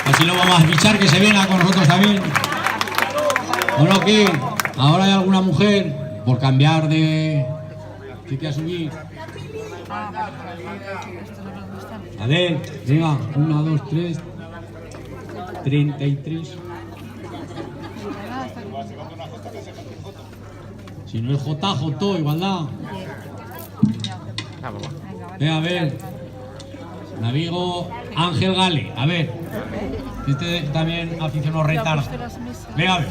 Así lo vamos a fichar, que se venga con nosotros también. Bueno, ¿qué? Ahora hay alguna mujer por cambiar de... ¿Qué quiere subir? A ver, venga, 1, 2, 3, 33. Si no es JJ, igualdad. Venga, a ver. Mi amigo Ángel Gale, a ver. Este también aficionó retar. Venga, a ver.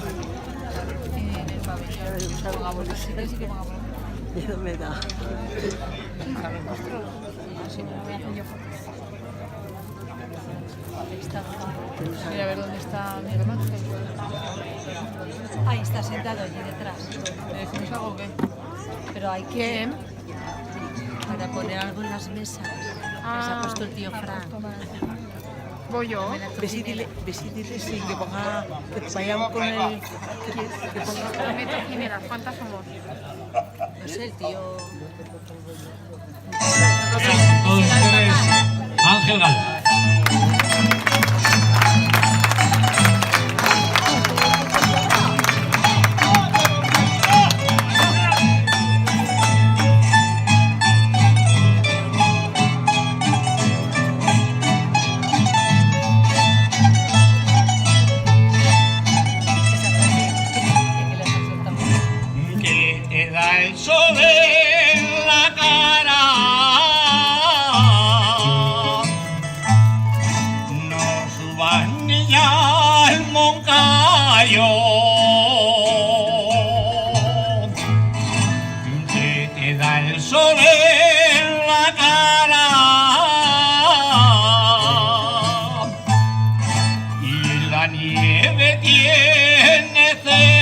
Me da. Mira a ver dónde está mi hermano. Ahí está sentado allí detrás. ¿Le decimos algo o qué? Pero hay que... Para poner algo en las mesas. Que se ha puesto el tío Fran. Voy yo. Ves y dile sí, que ponga... Que vayan con el... Que ponga... Meto quimeras, ¿cuántas somos? No sé, el tío... Todos ustedes, Ángel Gale. Que te da el sol en la cara, no subas niña al Moncayo, que te da el sol en la cara y la nieve tiene cera.